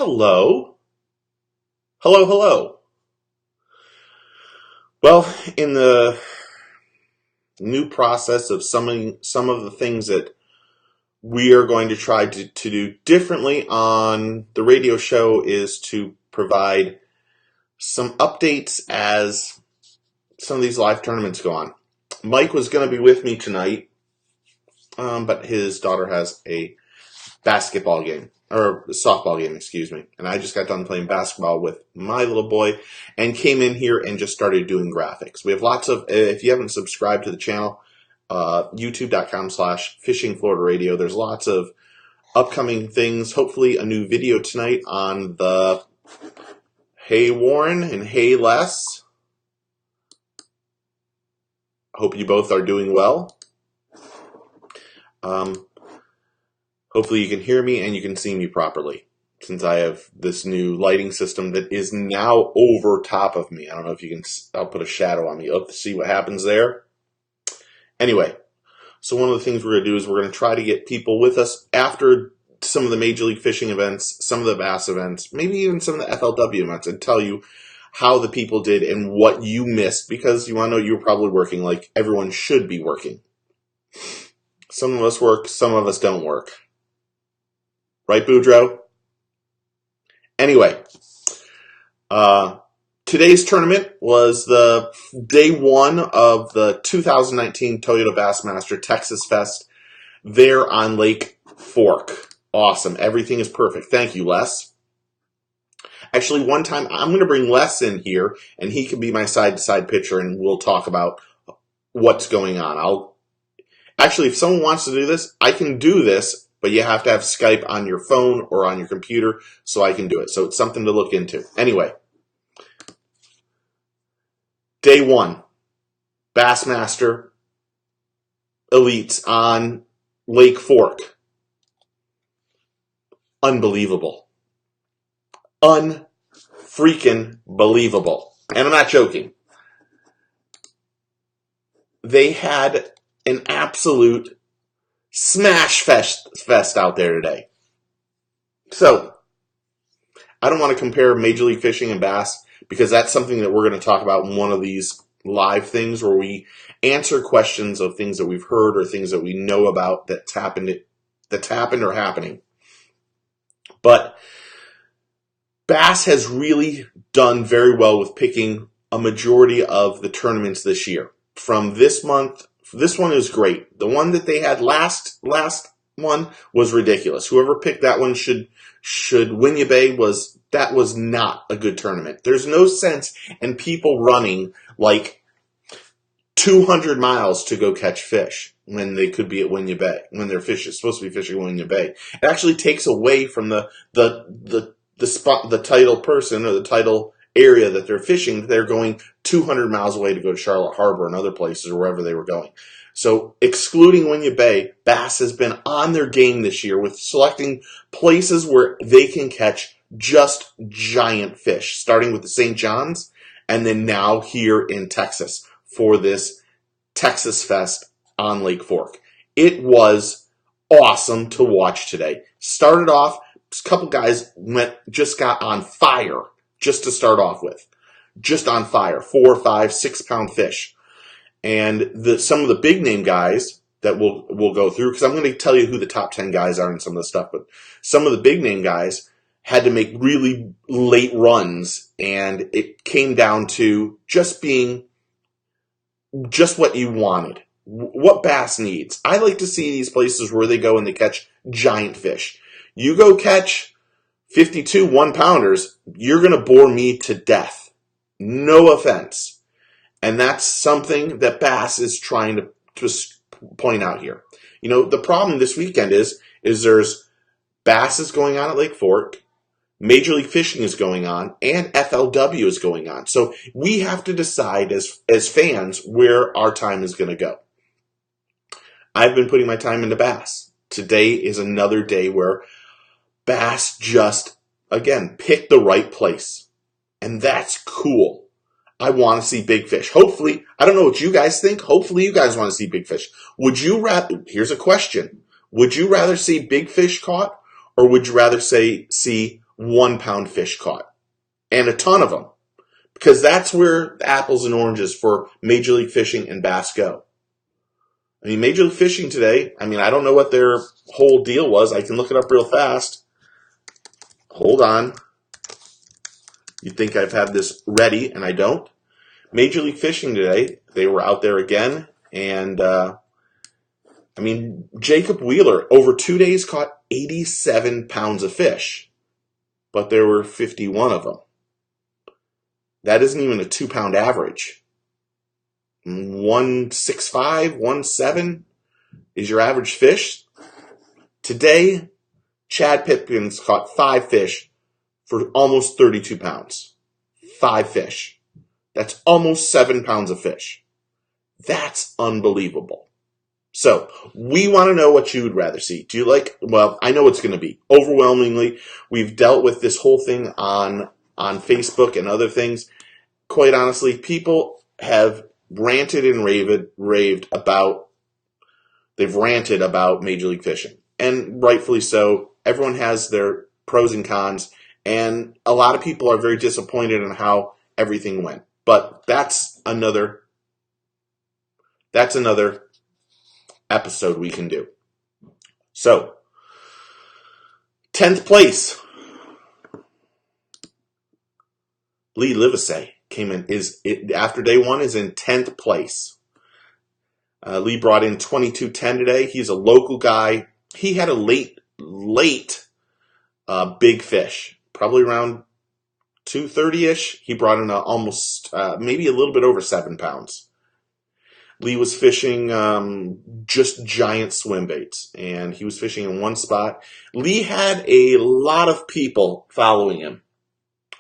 Hello. Hello, hello. Well, in the new process of some of the things that we are going to try to do differently on the radio show is to provide some updates as some of these live tournaments go on. Mike was going to be with me tonight, but his daughter has a basketball game. Or softball game, excuse me. And I just got done playing basketball with my little boy and came in here and just started doing graphics. We have lots of, if you haven't subscribed to the channel, youtube.com/fishingfloridaradio. There's lots of upcoming things. Hopefully a new video tonight on the Hey Warren and Hey Les. Hope you both are doing well. Hopefully you can hear me and you can see me properly, since I have this new lighting system that is now over top of me. I don't know if you can, I'll put a shadow on me. You'll have to see what happens there. Anyway, so one of the things we're going to do is we're going to try to get people with us after some of the Major League Fishing events, some of the Bass events, maybe even some of the FLW events, and tell you how the people did and what you missed, because you want to know you were probably working like everyone should be working. Some of us work, some of us don't work. Right, Boudreaux? Anyway, today's tournament was the day one of the 2019 Toyota Bassmaster Texas Fest there on Lake Fork. Awesome. Everything is perfect. Thank you, Les. Actually, one time I'm going to bring Les in here, and he can be my side-to-side pitcher, and we'll talk about what's going on. Actually, if someone wants to do this, I can do this, but you have to have Skype on your phone or on your computer so I can do it. So it's something to look into. Anyway, day one, Bassmaster Elites on Lake Fork. Unbelievable. Unfreaking believable. And I'm not joking. They had an absolute smash fest out there today. So, I don't want to compare Major League Fishing and Bass, because that's something that we're going to talk about in one of these live things where we answer questions of things that we've heard or things that we know about that's happened or happening. But Bass has really done very well with picking a majority of the tournaments this year. From this month, this one is great. The one that they had last one was ridiculous. Whoever picked that one should win you Bay. That was not a good tournament. There's no sense in people running like 200 miles to go catch fish when they could be at Winya Bay, when they're supposed to be fishing Winya Bay. It actually takes away from the spot, the title person or the title area that they're fishing. They're going 200 miles away to go to Charlotte Harbor and other places or wherever they were going. So excluding Winya Bay, Bass has been on their game this year with selecting places where they can catch just giant fish, starting with the St. John's and then now here in Texas for this Texas Fest on Lake Fork. It was awesome to watch today. Started off, a couple guys just got on fire just to start off with. Just on fire. 4, 5, 6 pound fish. And some of the big name guys that we'll go through, because I'm going to tell you who the top 10 guys are and some of the stuff, but some of the big name guys had to make really late runs, and it came down to just being just what you wanted. What Bass needs. I like to see these places where they go and they catch giant fish. You go catch 52 1-pounders, you're going to bore me to death. No offense. And that's something that Bass is trying to point out here. You know, the problem this weekend is there's Bass is going on at Lake Fork, Major League Fishing is going on, and FLW is going on. So we have to decide as fans where our time is going to go. I've been putting my time into Bass. Today is another day where Bass just, again, picked the right place. And that's cool. I want to see big fish. Hopefully, I don't know what you guys think. Hopefully you guys want to see big fish. Here's a question. Would you rather see big fish caught, or would you rather see 1-pound fish caught. And a ton of them. Because that's where the apples and oranges for Major League Fishing and bass go. I mean, Major League Fishing today, I don't know what their whole deal was. I can look it up real fast. Hold on. You'd think I've had this ready, and I don't. Major League Fishing today, they were out there again. And, Jacob Wheeler, over 2 days, caught 87 pounds of fish. But there were 51 of them. That isn't even a 2-pound average. 165, 17 is your average fish. Today, Chad Pipkins caught 5 fish for almost 32 pounds. 5 fish. That's almost 7 pounds of fish. That's unbelievable. So, we want to know what you would rather see. Do you like, well, I know it's going to be. Overwhelmingly, we've dealt with this whole thing on Facebook and other things. Quite honestly, people have ranted and raved about, they've ranted about Major League Fishing. And rightfully so. Everyone has their pros and cons. And a lot of people are very disappointed in how everything went. But that's another episode we can do. So, 10th place. Lee Livesey came in, after day one, is in 10th place. Lee brought in 22.10 today. He's a local guy. He had a late big fish, probably around 2:30-ish. He brought in almost, maybe a little bit over 7 pounds. Lee was fishing just giant swim baits, and he was fishing in one spot. Lee had a lot of people following him.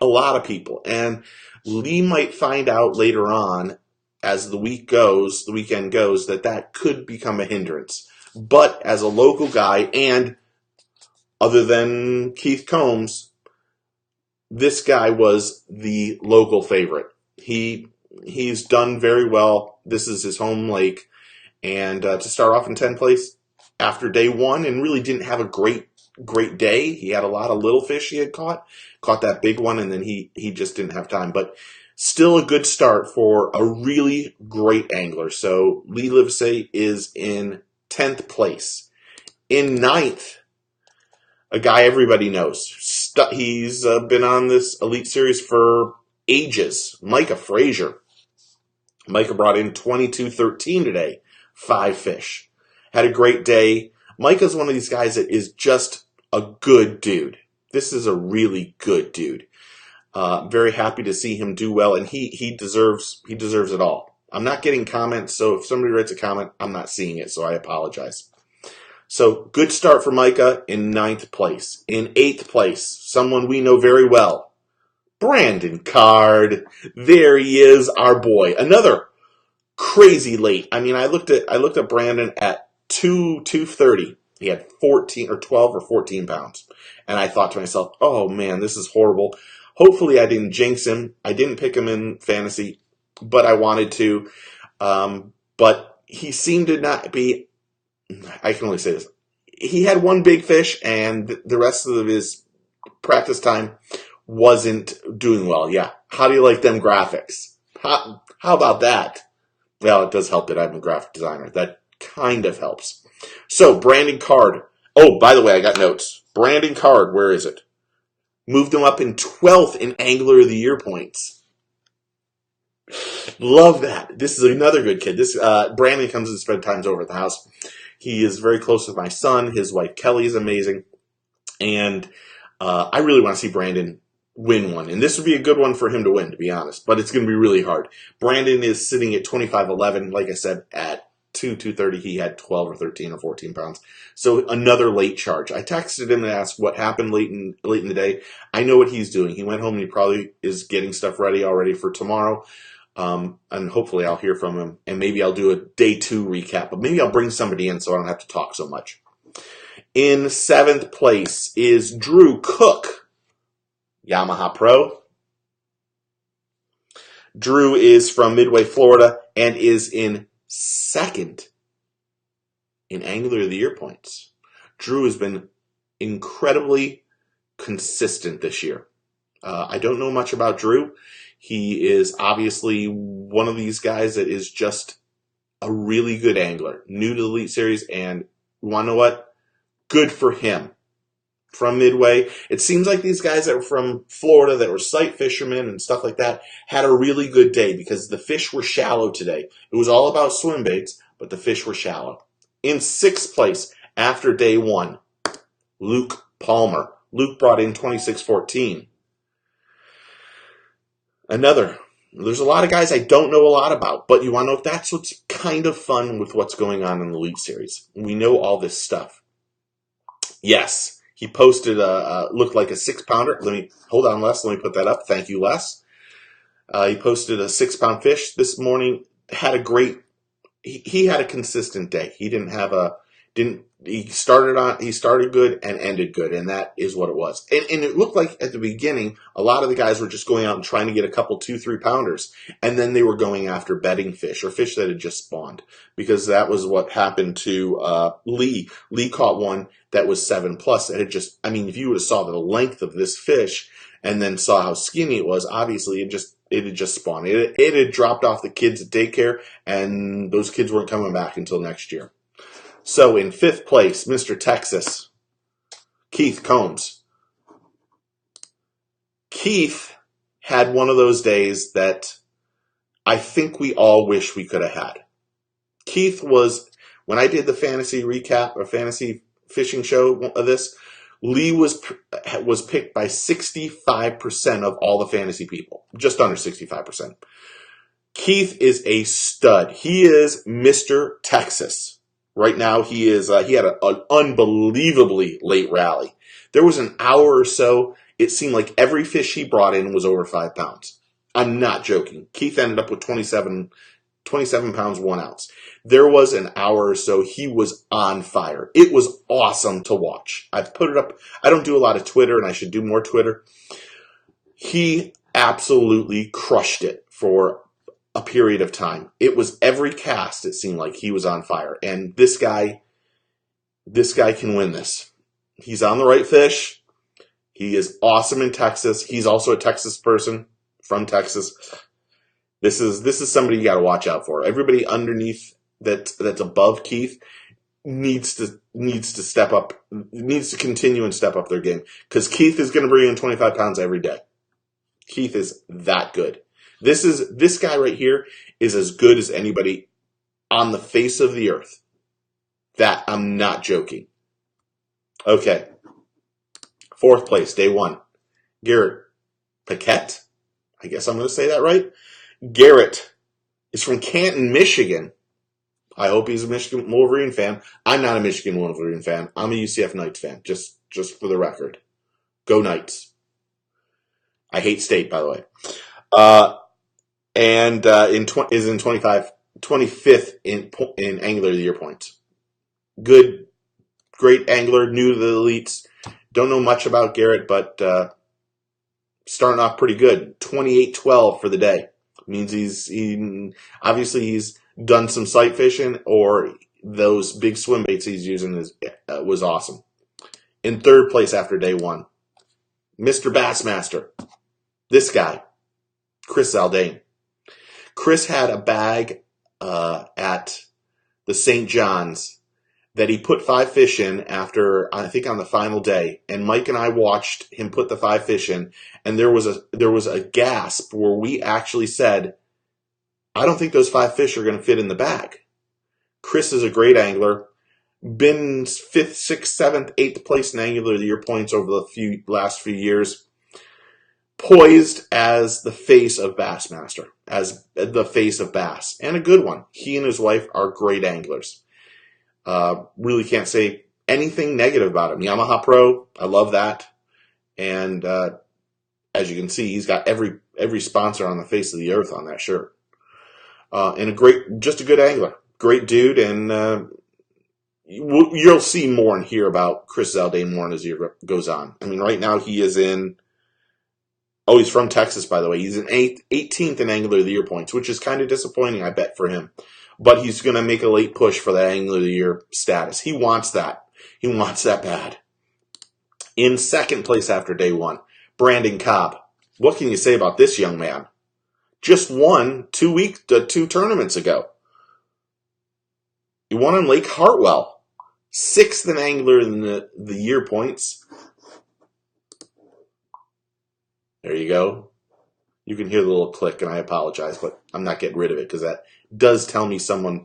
A lot of people. And Lee might find out later on, as the weekend goes, that could become a hindrance. But as a local guy, and other than Keith Combs, this guy was the local favorite. He's done very well. This is his home lake. And to start off in 10th place after day one, and really didn't have a great day. He had a lot of little fish he had caught that big one, and then he just didn't have time. But still a good start for a really great angler. So Lee Livesey is in 10th place. In 9th, a guy everybody knows. He's been on this Elite Series for ages. Micah Frazier. Micah brought in 22.13 today. 5 fish. Had a great day. Micah's one of these guys that is just a good dude. This is a really good dude. Very happy to see him do well, and he deserves it all. I'm not getting comments, so if somebody writes a comment, I'm not seeing it, so I apologize. So, good start for Micah in 9th place. In 8th place, someone we know very well, Brandon Card. There he is, our boy. Another crazy late. I looked at Brandon at 2:30. He had 14 or 12 or 14 pounds. And I thought to myself, oh man, this is horrible. Hopefully I didn't jinx him. I didn't pick him in fantasy, but I wanted to. But he seemed to not be, I can only say this. He had one big fish, and the rest of his practice time wasn't doing well. Yeah. How do you like them graphics? How about that? Well, it does help that I'm a graphic designer. That kind of helps. So, Brandon Card. Oh, by the way, I got notes. Brandon Card, where is it? Moved him up in 12th in Angler of the Year points. Love that. This is another good kid. This Brandon comes and spends times over at the house. He is very close with my son. His wife Kelly is amazing. And I really want to see Brandon win one. And this would be a good one for him to win, to be honest. But it's going to be really hard. Brandon is sitting at 25.11. Like I said, at 2:30, he had 12 or 13 or 14 pounds. So another late charge. I texted him and asked what happened late in the day. I know what he's doing. He went home and he probably is getting stuff ready already for tomorrow. And hopefully I'll hear from him. And maybe I'll do a day 2 recap. But maybe I'll bring somebody in so I don't have to talk so much. In 7th place is Drew Cook, Yamaha Pro. Drew is from Midway, Florida, and is in 2nd in Angler of the Year points. Drew has been incredibly consistent this year. I don't know much about Drew. He is obviously one of these guys that is just a really good angler, new to the Elite Series, and you want to know what? Good for him. From Midway, it seems like these guys that were from Florida that were sight fishermen and stuff like that had a really good day because the fish were shallow today. It was all about swim baits, but the fish were shallow. In 6th place after day 1, Luke Palmer. Luke brought in 26.14. There's a lot of guys I don't know a lot about, but you want to know if that's what's kind of fun with what's going on in the Elite Series. We know all this stuff. Yes. He posted looked like a 6-pounder. Hold on, Les. Let me put that up. Thank you, Les. He posted a 6-pound fish this morning. He had a consistent day. He started good and ended good, and that is what it was. And it looked like at the beginning, a lot of the guys were just going out and trying to get a couple 2-3 pounders, and then they were going after bedding fish or fish that had just spawned, because that was what happened to Lee. Lee caught one that was 7+. It had just, if you would have saw the length of this fish and then saw how skinny it was, obviously it had just spawned. It had dropped off the kids at daycare, and those kids weren't coming back until next year. So in 5th place, Mr. Texas, Keith Combs. Keith had one of those days that I think we all wish we could have had. Keith was, when I did the fantasy recap or fantasy fishing show of this, Lee was picked by 65% of all the fantasy people, just under 65%. Keith is a stud. He is Mr. Texas. Right now, he had an unbelievably late rally. There was an hour or so, it seemed like every fish he brought in was over 5 pounds. I'm not joking. Keith ended up with 27 pounds, 1 ounce. There was an hour or so, he was on fire. It was awesome to watch. I've put it up. I don't do a lot of Twitter, and I should do more Twitter. He absolutely crushed it for a period of time. It was every cast, it seemed like he was on fire. And this guy can win this. He's on the right fish. He is awesome in Texas. He's also a Texas person from Texas. This is somebody you got to watch out for. Everybody underneath that's above Keith needs to step up, needs to continue and step up their game, because Keith is going to bring in 25 pounds every day. Keith is that good. This guy right here is as good as anybody on the face of the earth. That, I'm not joking. Okay. 4th place, day 1. Garrett Paquette. I guess I'm going to say that right. Garrett is from Canton, Michigan. I hope he's a Michigan Wolverine fan. I'm not a Michigan Wolverine fan. I'm a UCF Knights fan, just for the record. Go Knights. I hate State, by the way. Is in 25th in Angler of the Year points. Great angler, new to the elites. Don't know much about Garrett, but starting off pretty good. 28-12 for the day. Means he's done some sight fishing, or those big swim baits he's using was awesome. In 3rd place after day 1, Mr. Bassmaster. This guy, Chris Zaldane. Chris had a bag at the St. John's that he put 5 fish in after, I think, on the final day. And Mike and I watched him put the 5 fish in, and there was a gasp where we actually said, I don't think those 5 fish are going to fit in the bag. Chris is a great angler. Been 5th, 6th, 7th, 8th place in Angler of the Year points over the last few years. Poised as the face of Bassmaster, as the face of Bass, and a good one. He and his wife are great anglers. Really can't say anything negative about him. Yamaha Pro, I love that. And as you can see, he's got every sponsor on the face of the earth on that shirt. And just a good angler. Great dude, and you'll see more and hear about Chris Zaldane more as the year goes on. Right now he is in... Oh, he's from Texas, by the way. He's in 18th in Angler of the Year points, which is kind of disappointing, I bet, for him. But he's going to make a late push for that Angler of the Year status. He wants that. He wants that bad. In second place after day one, Brandon Cobb. What can you say about this young man? Just won 2 tournaments ago. He won on Lake Hartwell. 6th in Angler in the year points. There you go. You can hear the little click, and I apologize, but I'm not getting rid of it because that does tell me someone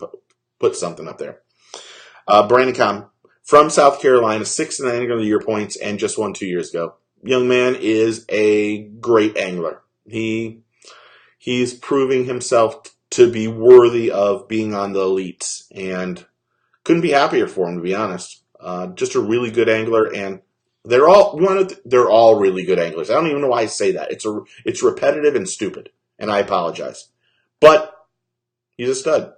put something up there. Brandon Cobb from South Carolina, 6th in the Angler of the Year points, and just won 2 years ago. Young man is a great angler. He's proving himself to be worthy of being on the elites, and couldn't be happier for him, to be honest. Just a really good angler, and they're all really good anglers. I don't even know why I say that. It's repetitive and stupid, and I apologize. But he's a stud.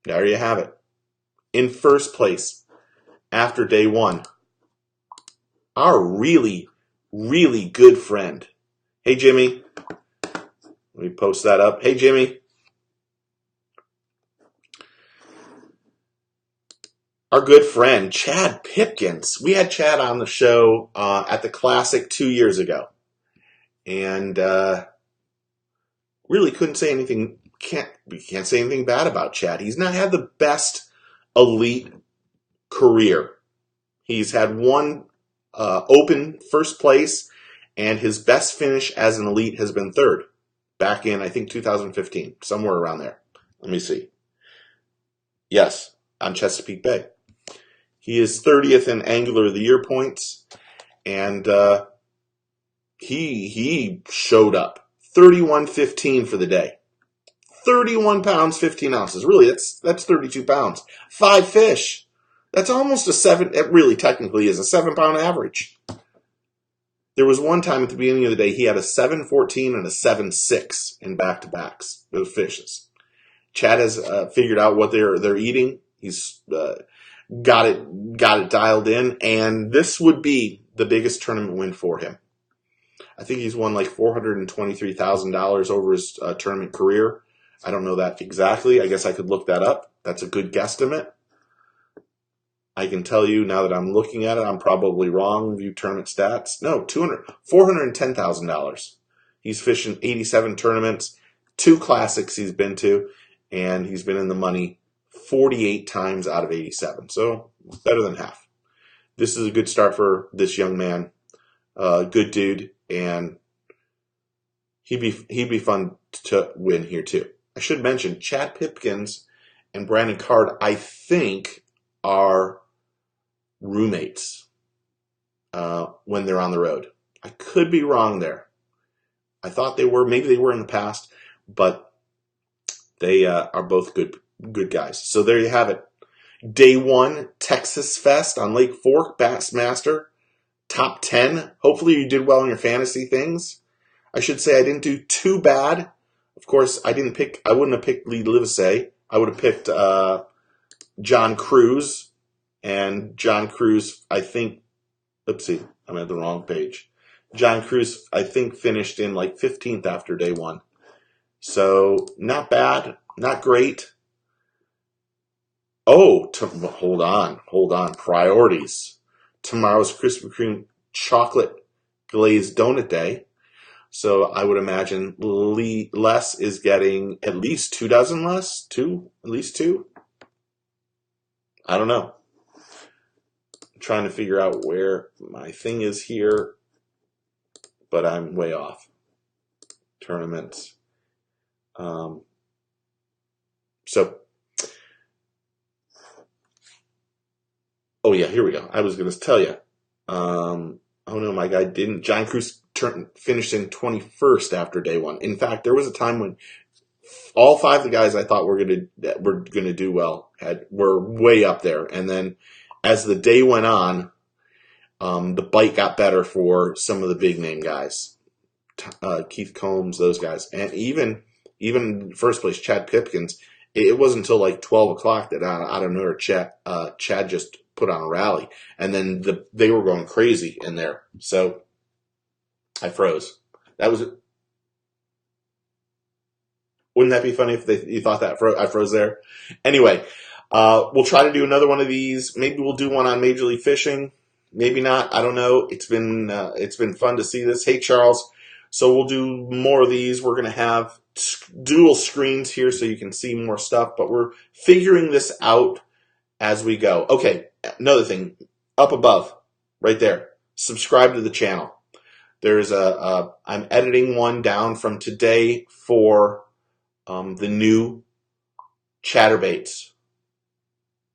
There you have it. In first place after day one, our really, really good friend. Hey, Jimmy. Let me post that up. Hey, Jimmy. Our good friend, Chad Pipkins. We had Chad on the show at the Classic 2 years ago. And really couldn't say anything, we can't say anything bad about Chad. He's not had the best elite career. He's had one open first place, and his best finish as an elite has been third. Back in, I think, 2015, somewhere around there. Let me see. Yes, on Chesapeake Bay. He is 30th in Angler of the Year points, and he showed up. 31.15 for the day. 31 pounds, 15 ounces. Really, that's 32 pounds. 5 fish. That's almost a 7, it really technically is a 7-pound average. There was one time at the beginning of the day he had a 7.14 and a 7.6 in back-to-backs with fishes. Chad has figured out what they're eating. He's got it dialed in, and this would be the biggest tournament win for him. I think he's won like $423,000 over his tournament career. I don't know that exactly. I guess I could look that up. That's a good guesstimate. I can tell you now that I'm looking at it, I'm probably wrong. View tournament stats. No, $410,000. He's fishing 87 tournaments, 2 classics he's been to, and he's been in the money 48 times out of 87. So better than half. This is a good start for this young man. Good dude, and he'd be fun to win here too. I should mention Chad Pipkins and Brandon Card, I think, are roommates when they're on the road. I could be wrong there. I thought they were. Maybe they were in the past, but they are both good guys. So there you have it. Day 1, Texas Fest on Lake Fork, Bassmaster. Top 10. Hopefully you did well in your fantasy things. I should say I didn't do too bad. Of course, I wouldn't have picked Lee Livesey. I would have picked John Cruz. And John Cruz, I think, oopsie, I'm at the wrong page. John Cruz, I think, finished in like 15th after day 1. So, not bad, not great. Oh, hold on. Priorities. Tomorrow's Krispy Kreme chocolate glazed donut day. So I would imagine Les is getting at least 2 dozen less. At least 2. I don't know. I'm trying to figure out where my thing is here, but I'm way off. Tournaments. Oh yeah, here we go. I was going to tell you. Oh no, my guy didn't. John Cruz finished in 21st after day 1. In fact, there was a time when all 5 of the guys I thought were going to do well were way up there, and then as the day went on, the bite got better for some of the big name guys, Keith Combs, those guys, and even first place Chad Pipkins. It wasn't until like 12 o'clock that out of nowhere Chad just put on a rally, and then they were going crazy in there. So I froze. That was it. Wouldn't that be funny if you thought that I froze there? Anyway, we'll try to do another one of these. Maybe we'll do one on Major League Fishing. maybe not. I don't know. It's been fun to see this. Hey, Charles. So we'll do more of these. We're going to have dual screens here so you can see more stuff, but we're figuring this out as we go. Okay, another thing. Up above, right there. Subscribe to the channel. There's I'm editing one down from today for the new chatterbaits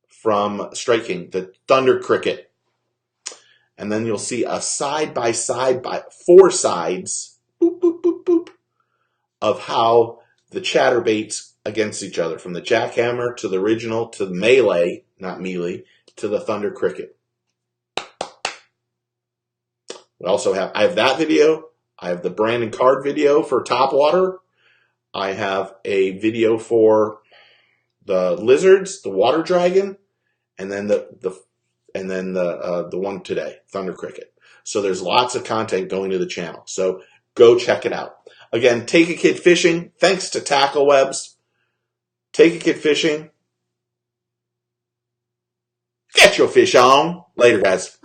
from Strike King, the Thunder Cricket. And then you'll see a side-by-side by 4 sides, boop, boop, boop, boop, of how the chatterbaits against each other, from the jackhammer to the original to the melee, not melee, to the Thunder Cricket. We also have, I have that video. I have the Brandon Card video for Topwater. I have a video for the lizards, the water dragon, and then the one today, Thunder Cricket. So there's lots of content going to the channel. So go check it out. Again, Take a Kid Fishing. Thanks to Tackle Webs. Take a Kid Fishing. Get your fish on. Later, guys.